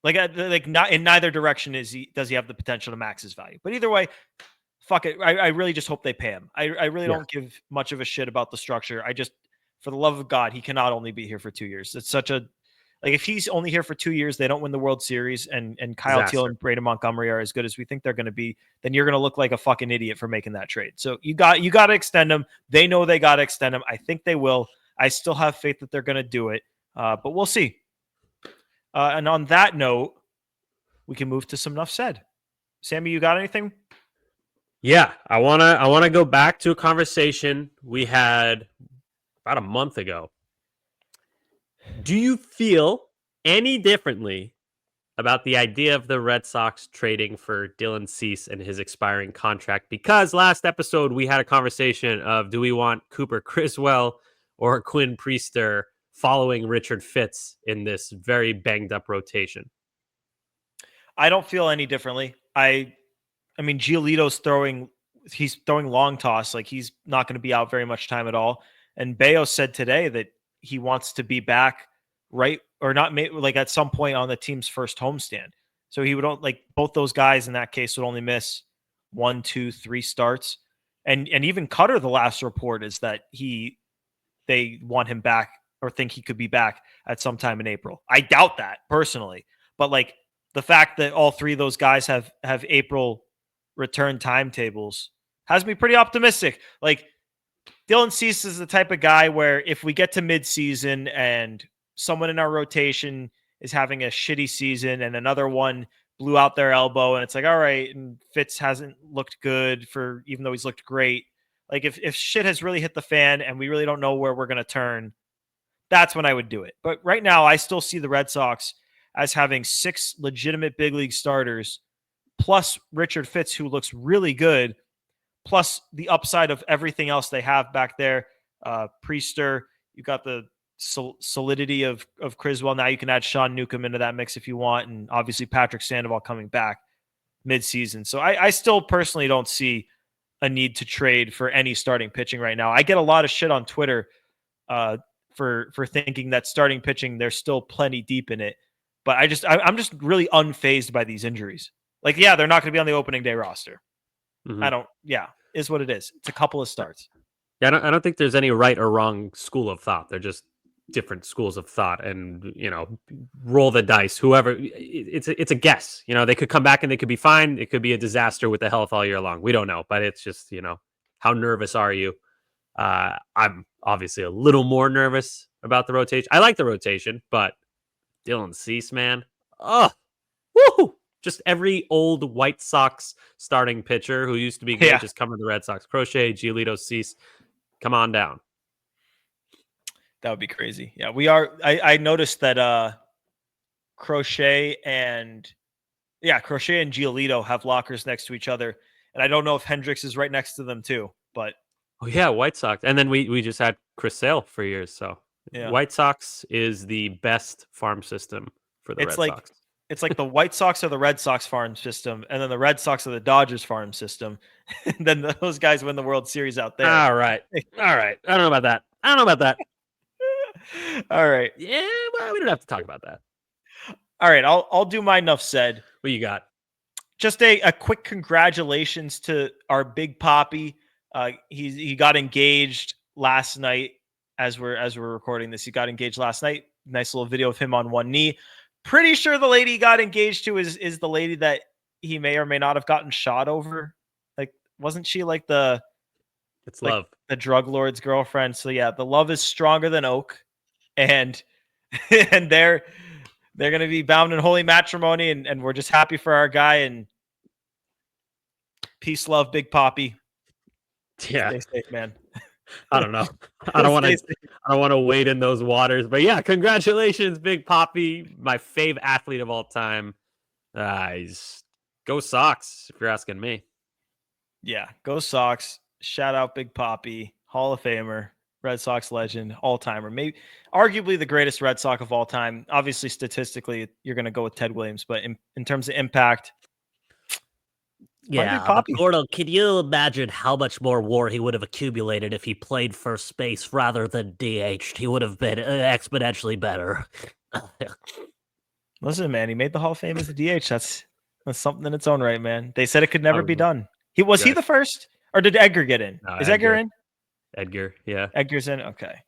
not in neither direction does he have the potential to max his value. But either way, fuck it. I really just hope they pay him. I really don't give much of a shit about the structure. I just, for the love of God, he cannot only be here for 2 years. It's such a, like, if he's only here for 2 years, they don't win the World Series, and Kyle Teal and Braden Montgomery are as good as we think they're going to be, then you're going to look like a fucking idiot for making that trade. So you got to extend him. They know they got to extend him. I think they will. I still have faith that they're going to do it, but we'll see. And on that note, we can move to some Enough Said. Sammy, you got anything? Yeah, I wanna go back to a conversation we had about a month ago. Do you feel any differently about the idea of the Red Sox trading for Dylan Cease and his expiring contract? Because last episode we had a conversation of, do we want Cooper Criswell or Quinn Priester following Richard Fitz in this very banged up rotation? I don't feel any differently. I mean, Giolito's he's throwing long toss. Like, he's not going to be out very much time at all. And Bayo said today that he wants to be back at some point on the team's first homestand. So he would, like, both those guys in that case would only miss 1, 2, 3 starts. And even Cutter, the last report is that they want him back, or think he could be back at some time in April. I doubt that personally, but like, the fact that all 3 of those guys have April return timetables has me pretty optimistic. Like, Dylan Cease is the type of guy where if we get to midseason and someone in our rotation is having a shitty season and another one blew out their elbow, and it's like, all right, and Fitz hasn't looked good even though he's looked great. Like, if shit has really hit the fan and we really don't know where we're going to turn, that's when I would do it. But right now, I still see the Red Sox as having 6 legitimate big league starters, plus Richard Fitz, who looks really good, plus the upside of everything else they have back there. Priester, you got the solidity of Criswell. Now you can add Sean Newcomb into that mix if you want, and obviously Patrick Sandoval coming back midseason. So I still personally don't see a need to trade for any starting pitching right now. I get a lot of shit on Twitter for thinking that starting pitching, there's still plenty deep in it. But I'm just really unfazed by these injuries. Like, yeah, they're not going to be on the opening day roster. Is what it is. It's a couple of starts. Yeah, I don't think there's any right or wrong school of thought. They're just different schools of thought, and roll the dice. Whoever, it's a guess. They could come back and they could be fine. It could be a disaster with the health all year long. We don't know, but it's just how nervous are you? I'm obviously a little more nervous about the rotation. I like the rotation, but Dylan Cease, man, woohoo! Just every old White Sox starting pitcher who used to be good just come to the Red Sox. Crochet, Giolito, Cease, come on down. That would be crazy. Yeah, we are. I noticed that Crochet and Giolito have lockers next to each other. And I don't know if Hendricks is right next to them too, but White Sox. And then we just had Chris Sale for years. So White Sox is the best farm system for the Red Sox. It's like the White Sox are the Red Sox farm system, and then the Red Sox are the Dodgers farm system. And then those guys win the World Series out there. All right. I don't know about that. All right. Yeah, well, we don't have to talk about that. All right. I'll do my enough said. What you got? Just a quick congratulations to our big Poppy. He got engaged last night as we're recording this. He got engaged last night. Nice little video of him on one knee. Pretty sure the lady he got engaged to is the lady that he may or may not have gotten shot over. Like, wasn't she like the love, the drug lord's girlfriend? So yeah, the love is stronger than oak, and they're gonna be bound in holy matrimony, and we're just happy for our guy, and peace, love, big Poppy. Yeah, stay safe, man. I don't know. I don't want to wade in those waters, but yeah, congratulations, Big Poppy, my fave athlete of all time. Go Sox, if you're asking me. Yeah, go Sox. Shout out Big Poppy, Hall of Famer, Red Sox legend, all-timer. Maybe arguably the greatest Red Sox of all time. Obviously, statistically, you're going to go with Ted Williams, but in terms of impact, yeah, but Gordo, can you imagine how much more WAR he would have accumulated if he played first base rather than DH? He would have been exponentially better. Listen, man, he made the Hall of Fame as the DH. That's something in its own right, man. They said it could never be done. He the first, or did Edgar get in? Is Edgar in? Edgar, yeah. Edgar's in? Okay.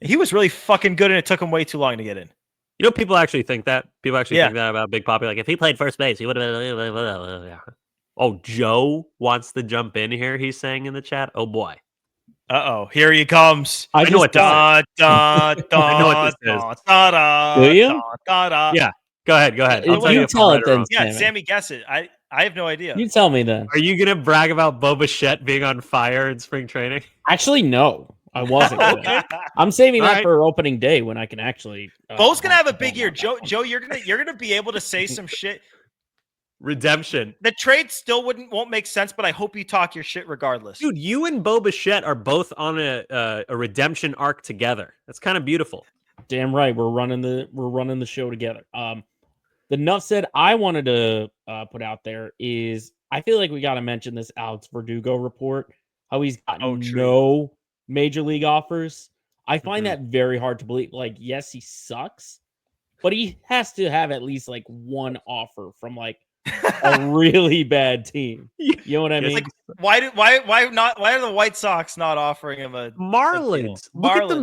He was really fucking good, and it took him way too long to get in. You know, people actually think that. People actually think that about Big Poppy. Like, if he played first base, he would have been... Oh, Joe wants to jump in here, he's saying in the chat. Oh, boy. Uh-oh, here he comes. I know what this is. Do you? Yeah, go ahead. You tell it then, yeah, Sammy, guess it. I have no idea. You tell me then. Are you going to brag about Bo Bichette being on fire in spring training? Actually, no. I wasn't. Okay. I'm saving that for opening day when I can actually. Bo's gonna have a big year, Joe. You're gonna be able to say some shit. Redemption. The trade still won't make sense, but I hope you talk your shit regardless. Dude, you and Bo Bichette are both on a redemption arc together. That's kind of beautiful. Damn right, we're running the show together. The enough said I wanted to put out there is I feel like we got to mention this Alex Verdugo report. How he's gotten no major league offers. I find that very hard to believe. Like, yes, he sucks, but he has to have at least like one offer from like a really bad team. You know what I mean? Like, why are the White Sox not offering him a Marlins? Look at the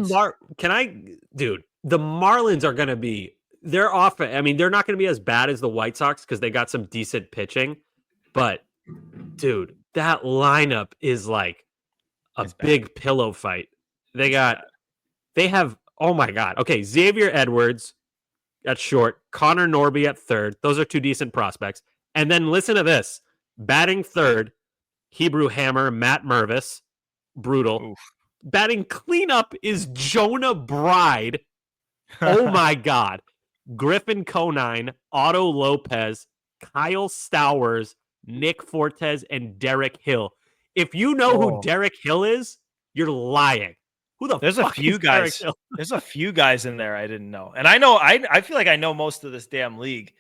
the Marlins are going to be they're off. I mean, they're not going to be as bad as the White Sox because they got some decent pitching, but dude, that lineup is like a big pillow fight. They have oh my god. Okay, Xavier Edwards at short, Connor Norby at third. Those are two decent prospects. And then listen to this. Batting third, Hebrew Hammer, Matt Mervis. Brutal. Oof. Batting cleanup is Jonah Bride. Oh my God. Griffin Conine, Otto Lopez, Kyle Stowers, Nick Fortes, and Derek Hill. If you know who Derek Hill is, you're lying. Who the There's fuck a few is guys. There's a few guys in there I didn't know. And I know I feel like I know most of this damn league.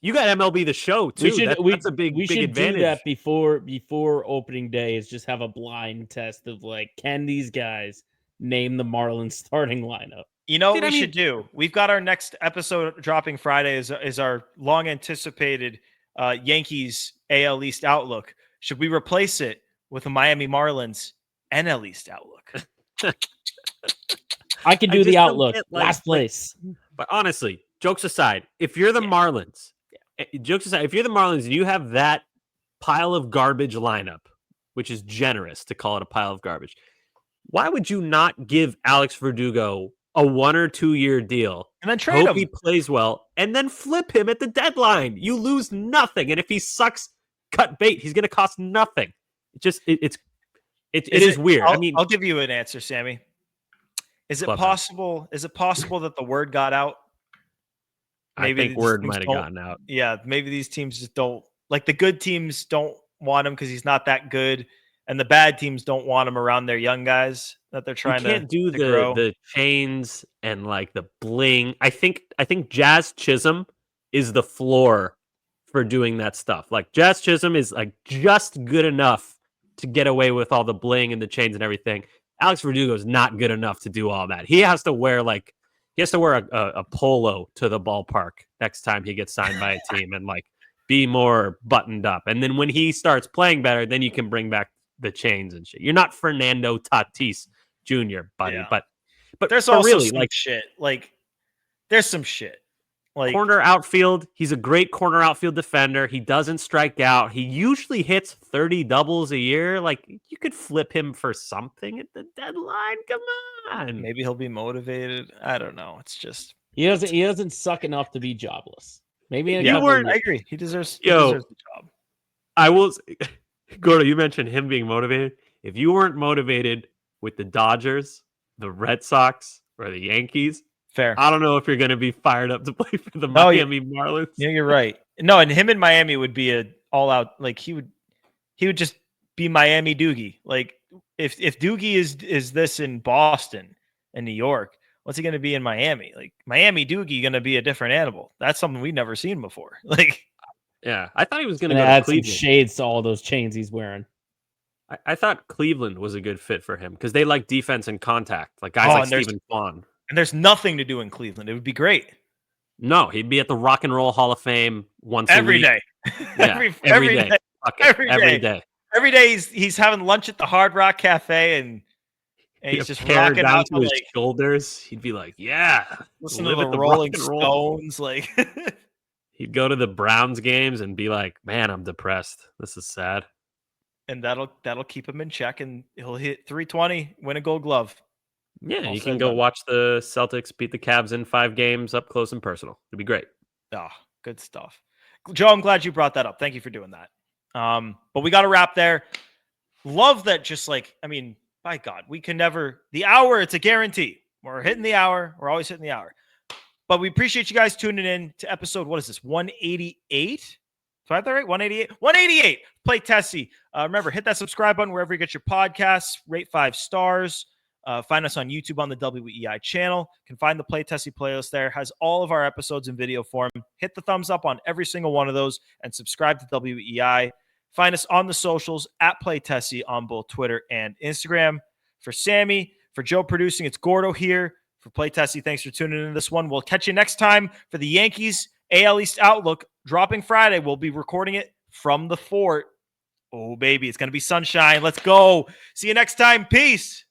You got MLB The Show too. That's a big advantage. Do that before opening day is just have a blind test of like, can these guys name the Marlins starting lineup? You know what we should do? We've got our next episode dropping Friday is our long anticipated Yankees AL East outlook. Should we replace it with a Miami Marlins NL East outlook? I can do the outlook. Last place. But honestly, jokes aside, if you're the Marlins, if you're the Marlins and you have that pile of garbage lineup, which is generous to call it a pile of garbage, why would you not give Alex Verdugo a 1 or 2 year deal and then trade him? He plays well and then flip him at the deadline? You lose nothing. And if he sucks, cut bait. He's going to cost nothing. It is weird. I'll give you an answer, Sammy. Is it possible that the word got out maybe I think word might have gotten out. Yeah, maybe these teams just don't like the good teams don't want him because he's not that good, and the bad teams don't want him around their young guys that they're trying do to grow. the chains and like the bling. I think Jazz Chisholm is the floor for doing that stuff. Like Jazz Chisholm is like just good enough to get away with all the bling and the chains and everything. Alex Verdugo is not good enough to do all that. He has to wear a polo to the ballpark next time he gets signed by a team and like be more buttoned up. And then when he starts playing better, then you can bring back the chains and shit. You're not Fernando Tatis Jr., buddy, Yeah. but there's also really, some like shit. Like there's some shit. Like corner outfield, he's a great corner outfield defender. He doesn't strike out. He usually hits 30 doubles a year. Like you could flip him for something at the deadline. Come on. maybe he'll be motivated. I don't know. It's just He doesn't suck enough to be jobless. Maybe in a yeah, couple of I years. agree. He deserves the job. I will Gordo, you mentioned him being motivated. If you weren't motivated with the Dodgers, the Red Sox, or the Yankees, Fair. I don't know if you're going to be fired up to play for the Miami Marlins. Yeah, you're right. No, and him in Miami would be a all out. Like he would just be Miami Doogie. Like if Doogie is this in Boston and New York, what's he going to be in Miami? Like Miami Doogie going to be a different animal. That's something we've never seen before. Like Yeah, I thought he was going to And go to add some Cleveland. shades to all those chains he's wearing. I thought Cleveland was a good fit for him because they like defense and contact, like guys Oh, like and there's- Stephen Kwan. and there's nothing to do in Cleveland. It would be great. No, he'd be at the Rock and Roll Hall of Fame once Every a week. day. Yeah, every day. Fuck it, Every every day. day. Every day he's having lunch at the Hard Rock Cafe and he's just hair rocking down out to to his like shoulders. He'd be like, "Yeah, listen live to at the Rock Rolling and Roll." Stones. Like He'd go to the Browns games and be like, "Man, I'm depressed. This is sad." and that'll keep him in check and he'll hit 320, win a Gold Glove. Yeah, All you said can and go done. watch the Celtics beat the Cavs in 5 games up close and personal. It'd be great. Oh, good stuff. Joe, I'm glad you brought that up. Thank you for doing that. But we got to wrap there. Love that. Just like, I mean, by God, we can never, the hour, it's a guarantee. We're hitting the hour. We're always hitting the hour. But we appreciate you guys tuning in to episode, what is this, 188? Do I have that right? 188? 188. Play Tessie. Remember, hit that subscribe button wherever you get your podcasts. Rate 5 stars. Find us on YouTube on the WEI channel. You can find the Play Tessie playlist there. Has all of our episodes in video form. Hit the thumbs up on every single one of those and subscribe to WEI. Find us on the socials at Play Tessie on both Twitter and Instagram. For Sammy, for Joe producing, it's Gordo here. For Play Tessie, thanks for tuning in this one. We'll catch you next time for the Yankees AL East Outlook dropping Friday. We'll be recording it from the fort. Oh, baby, it's going to be sunshine. Let's go. See you next time. Peace.